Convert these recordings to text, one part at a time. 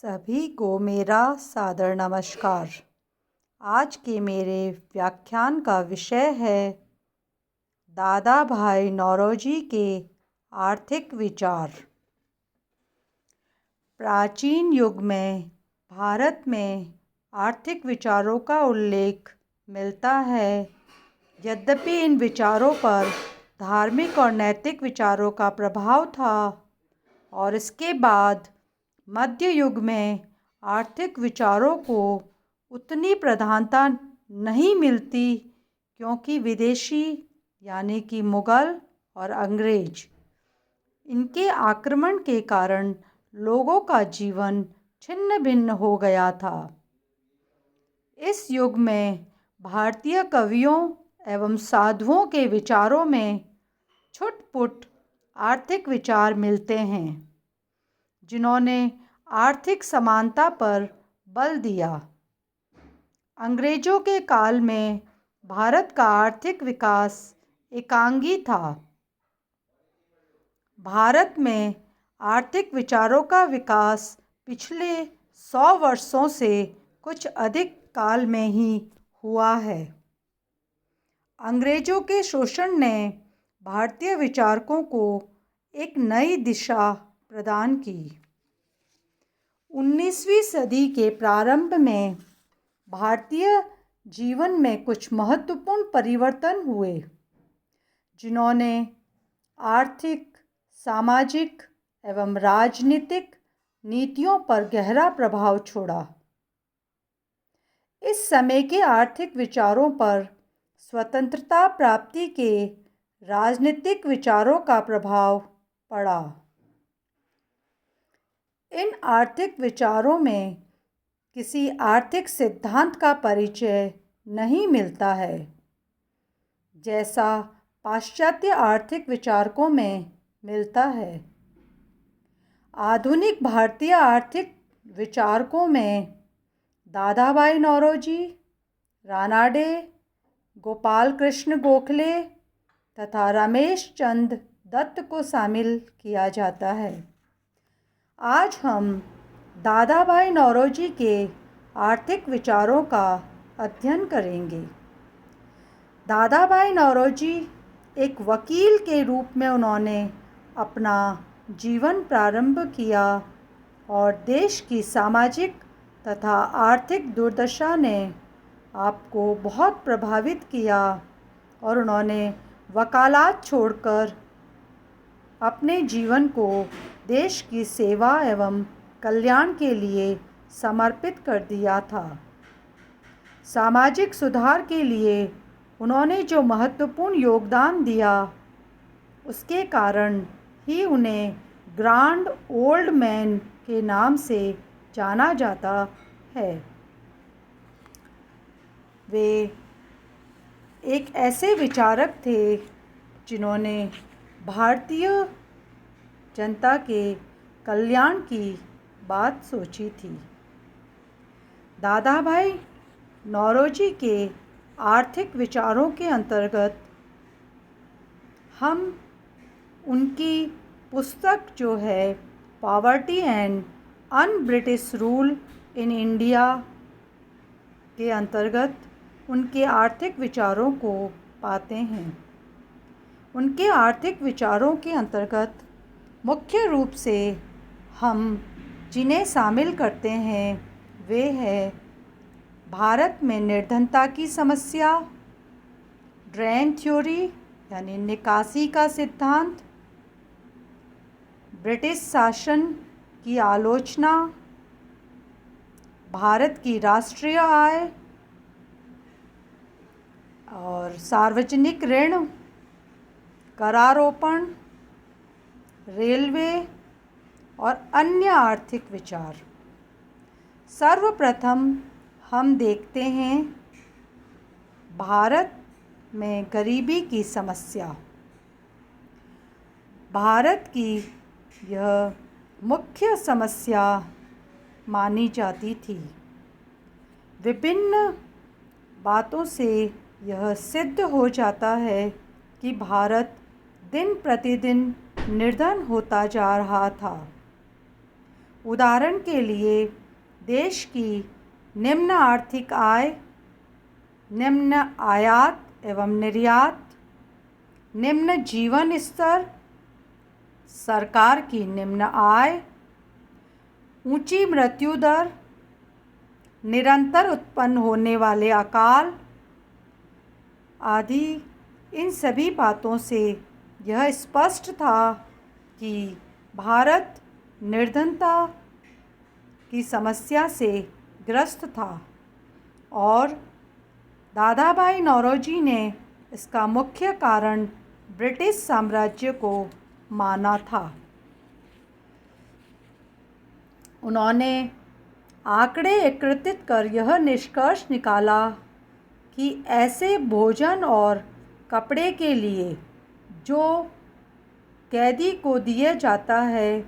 सभी को मेरा सादर नमस्कार। आज के मेरे व्याख्यान का विषय है दादा भाई नौरोजी के आर्थिक विचार। प्राचीन युग में भारत में आर्थिक विचारों का उल्लेख मिलता है। यद्यपि इन विचारों पर धार्मिक और नैतिक विचारों का प्रभाव था और इसके बाद मध्य युग में आर्थिक विचारों को उतनी प्रधानता नहीं मिलती, क्योंकि विदेशी यानी कि मुग़ल और अंग्रेज इनके आक्रमण के कारण लोगों का जीवन छिन्न भिन्न हो गया था। इस युग में भारतीय कवियों एवं साधुओं के विचारों में छुटपुट आर्थिक विचार मिलते हैं, जिन्होंने आर्थिक समानता पर बल दिया। अंग्रेजों के काल में भारत का आर्थिक विकास एकांगी था। भारत में आर्थिक विचारों का विकास पिछले 100 वर्षों से कुछ अधिक काल में ही हुआ है। अंग्रेजों के शोषण ने भारतीय विचारकों को एक नई दिशा प्रदान की। 19वीं सदी के प्रारंभ में भारतीय जीवन में कुछ महत्वपूर्ण परिवर्तन हुए, जिन्होंने आर्थिक, सामाजिक एवं राजनीतिक नीतियों पर गहरा प्रभाव छोड़ा। इस समय के आर्थिक विचारों पर स्वतंत्रता प्राप्ति के राजनीतिक विचारों का प्रभाव पड़ा। इन आर्थिक विचारों में किसी आर्थिक सिद्धांत का परिचय नहीं मिलता है, जैसा पाश्चात्य आर्थिक विचारकों में मिलता है। आधुनिक भारतीय आर्थिक विचारकों में दादा भाई नौरोजी, रानाडे, गोपाल कृष्ण गोखले तथा रमेश चंद दत्त को शामिल किया जाता है। आज हम दादा भाई नौरोजी के आर्थिक विचारों का अध्ययन करेंगे। दादा भाई नौरोजी एक वकील के रूप में उन्होंने अपना जीवन प्रारंभ किया और देश की सामाजिक तथा आर्थिक दुर्दशा ने आपको बहुत प्रभावित किया और उन्होंने वकालत छोड़कर अपने जीवन को देश की सेवा एवं कल्याण के लिए समर्पित कर दिया था। सामाजिक सुधार के लिए उन्होंने जो महत्वपूर्ण योगदान दिया, उसके कारण ही उन्हें ग्रैंड ओल्ड मैन के नाम से जाना जाता है। वे एक ऐसे विचारक थे जिन्होंने भारतीय जनता के कल्याण की बात सोची थी। दादा भाई नौरोजी के आर्थिक विचारों के अंतर्गत हम उनकी पुस्तक जो है poverty and un British rule in India के अंतर्गत उनके आर्थिक विचारों को पाते हैं। उनके आर्थिक विचारों के अंतर्गत मुख्य रूप से हम जिन्हें शामिल करते हैं वे है भारत में निर्धनता की समस्या, ड्रेन थ्योरी यानी निकासी का सिद्धांत, ब्रिटिश शासन की आलोचना, भारत की राष्ट्रीय आय और सार्वजनिक ऋण, करारोपण, रेलवे और अन्य आर्थिक विचार। सर्वप्रथम हम देखते हैं भारत में गरीबी की समस्या। भारत की यह मुख्य समस्या मानी जाती थी। विभिन्न बातों से यह सिद्ध हो जाता है कि भारत दिन प्रतिदिन निर्धन होता जा रहा था। उदाहरण के लिए देश की निम्न आर्थिक आय, निम्न आयात एवं निर्यात, निम्न जीवन स्तर, सरकार की निम्न आय, ऊंची मृत्यु दर, निरंतर उत्पन्न होने वाले अकाल आदि। इन सभी बातों से यह स्पष्ट था कि भारत निर्धनता की समस्या से ग्रस्त था और दादाभाई नौरोजी ने इसका मुख्य कारण ब्रिटिश साम्राज्य को माना था। उन्होंने आंकड़े एकत्रित कर यह निष्कर्ष निकाला कि ऐसे भोजन और कपड़े के लिए जो कैदी को दिया जाता है,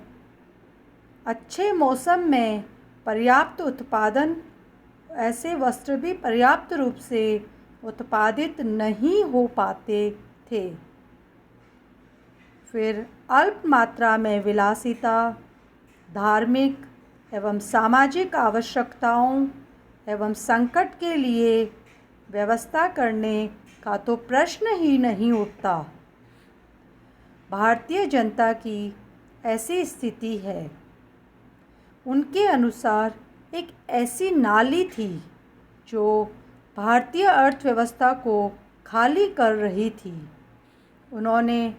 अच्छे मौसम में पर्याप्त उत्पादन, ऐसे वस्त्र भी पर्याप्त रूप से उत्पादित नहीं हो पाते थे। फिर अल्प मात्रा में विलासिता, धार्मिक एवं सामाजिक आवश्यकताओं एवं संकट के लिए व्यवस्था करने का तो प्रश्न ही नहीं उठता। भारतीय जनता की ऐसी स्थिति है। उनके अनुसार एक ऐसी नाली थी जो भारतीय अर्थव्यवस्था को खाली कर रही थी। उन्होंने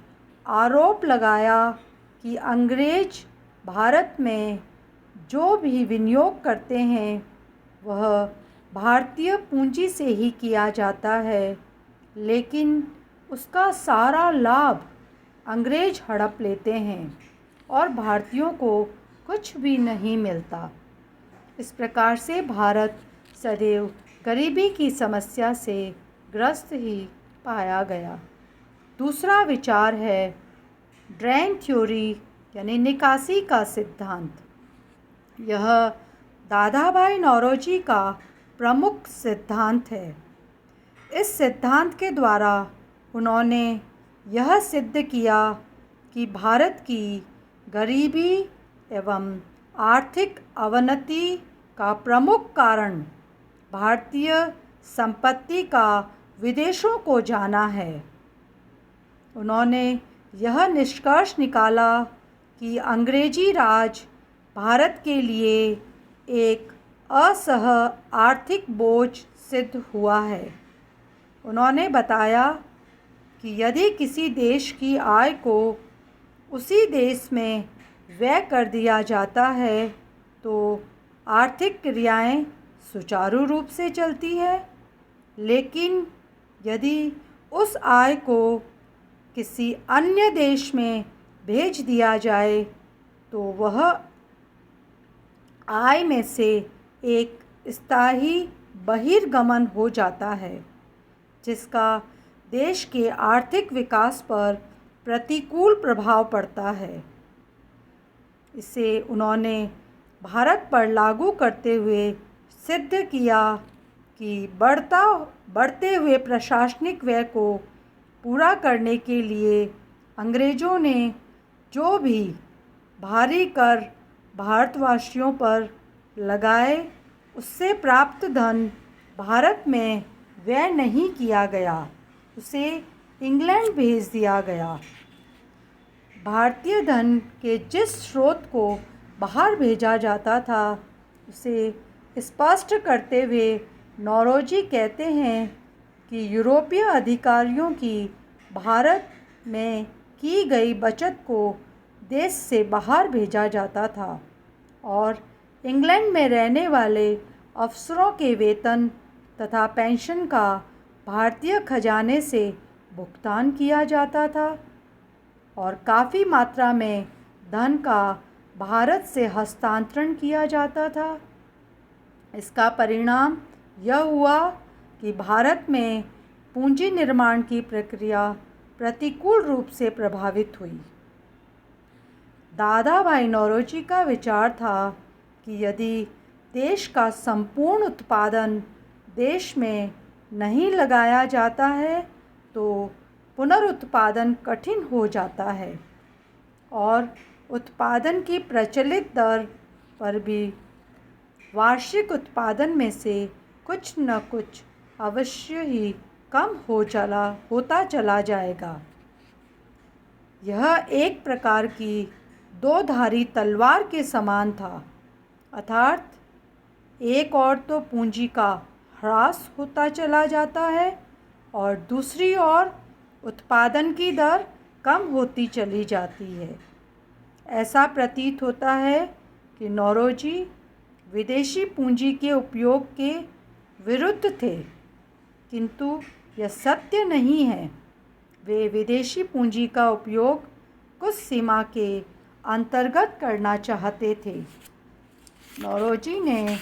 आरोप लगाया कि अंग्रेज भारत में जो भी विनियोग करते हैं वह भारतीय पूंजी से ही किया जाता है, लेकिन उसका सारा लाभ अंग्रेज हड़प लेते हैं और भारतीयों को कुछ भी नहीं मिलता। इस प्रकार से भारत सदैव गरीबी की समस्या से ग्रस्त ही पाया गया। दूसरा विचार है ड्रेन थ्योरी यानी निकासी का सिद्धांत। यह दादाभाई नौरोजी का प्रमुख सिद्धांत है। इस सिद्धांत के द्वारा उन्होंने यह सिद्ध किया कि भारत की गरीबी एवं आर्थिक अवनति का प्रमुख कारण भारतीय संपत्ति का विदेशों को जाना है। उन्होंने यह निष्कर्ष निकाला कि अंग्रेजी राज भारत के लिए एक असह आर्थिक बोझ सिद्ध हुआ है। उन्होंने बताया कि यदि किसी देश की आय को उसी देश में व्यय कर दिया जाता है तो आर्थिक क्रियाएं सुचारू रूप से चलती है, लेकिन यदि उस आय को किसी अन्य देश में भेज दिया जाए तो वह आय में से एक स्थायी बहिर्गमन हो जाता है, जिसका देश के आर्थिक विकास पर प्रतिकूल प्रभाव पड़ता है। इसे उन्होंने भारत पर लागू करते हुए सिद्ध किया कि बढ़ते हुए प्रशासनिक व्यय को पूरा करने के लिए अंग्रेज़ों ने जो भी भारी कर भारतवासियों पर लगाए, उससे प्राप्त धन भारत में व्यय नहीं किया गया, उसे इंग्लैंड भेज दिया गया। भारतीय धन के जिस स्रोत को बाहर भेजा जाता था उसे स्पष्ट करते हुए नौरोजी कहते हैं कि यूरोपीय अधिकारियों की भारत में की गई बचत को देश से बाहर भेजा जाता था और इंग्लैंड में रहने वाले अफसरों के वेतन तथा पेंशन का भारतीय खजाने से भुगतान किया जाता था और काफ़ी मात्रा में धन का भारत से हस्तांतरण किया जाता था। इसका परिणाम यह हुआ कि भारत में पूंजी निर्माण की प्रक्रिया प्रतिकूल रूप से प्रभावित हुई। दादाभाई नौरोजी का विचार था कि यदि देश का संपूर्ण उत्पादन देश में नहीं लगाया जाता है तो पुनरुत्पादन कठिन हो जाता है और उत्पादन की प्रचलित दर पर भी वार्षिक उत्पादन में से कुछ न कुछ अवश्य ही कम होता चला जाएगा। यह एक प्रकार की दो-धारी तलवार के समान था, अर्थात एक ओर तो पूंजी का ह्रास होता चला जाता है और दूसरी ओर उत्पादन की दर कम होती चली जाती है। ऐसा प्रतीत होता है कि नौरोजी विदेशी पूंजी के उपयोग के विरुद्ध थे, किंतु यह सत्य नहीं है। वे विदेशी पूंजी का उपयोग कुछ सीमा के अंतर्गत करना चाहते थे। नौरोजी ने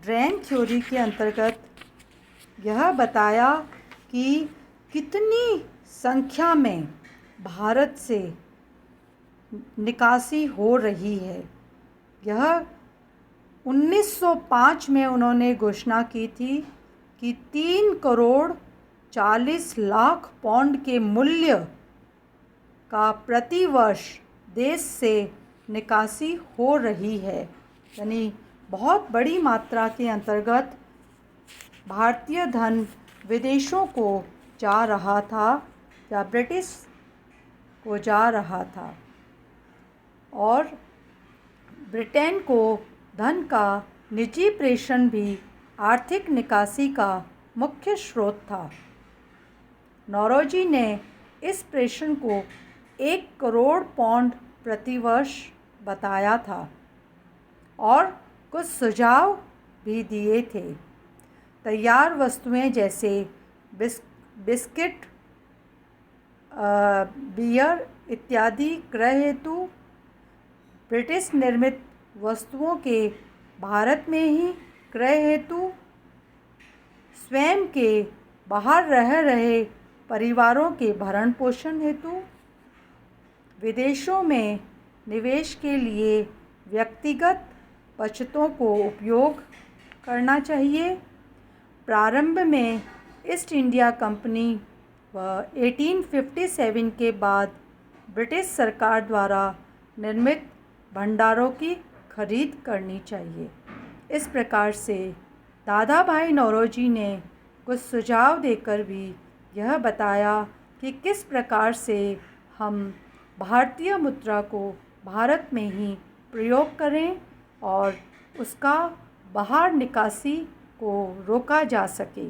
ड्रेन थ्योरी के अंतर्गत यह बताया कि कितनी संख्या में भारत से निकासी हो रही है। यह 1905 में उन्होंने घोषणा की थी कि 3 करोड़ 40 लाख पौंड के मूल्य का प्रतिवर्ष देश से निकासी हो रही है, यानी बहुत बड़ी मात्रा के अंतर्गत भारतीय धन विदेशों को जा रहा था या ब्रिटिश को जा रहा था और ब्रिटेन को धन का निजी प्रेषण भी आर्थिक निकासी का मुख्य स्रोत था। नौरोजी ने इस प्रेषण को 1 करोड़ पौंड प्रतिवर्ष बताया था और कुछ सुझाव भी दिए थे। तैयार वस्तुएं जैसे बिस्किट, बियर इत्यादि क्रय हेतु ब्रिटिश निर्मित वस्तुओं के भारत में ही क्रय हेतु, स्वयं के बाहर रह रहे परिवारों के भरण पोषण हेतु, विदेशों में निवेश के लिए व्यक्तिगत बचतों को उपयोग करना चाहिए। प्रारंभ में ईस्ट इंडिया कंपनी व 1857 के बाद ब्रिटिश सरकार द्वारा निर्मित भंडारों की खरीद करनी चाहिए। इस प्रकार से दादा भाई नौरोजी ने कुछ सुझाव देकर भी यह बताया कि किस प्रकार से हम भारतीय मुद्रा को भारत में ही प्रयोग करें और उसका बाहर निकासी को रोका जा सके।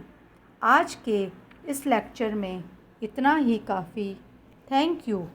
आज के इस लेक्चर में इतना ही काफ़ी। Thank you.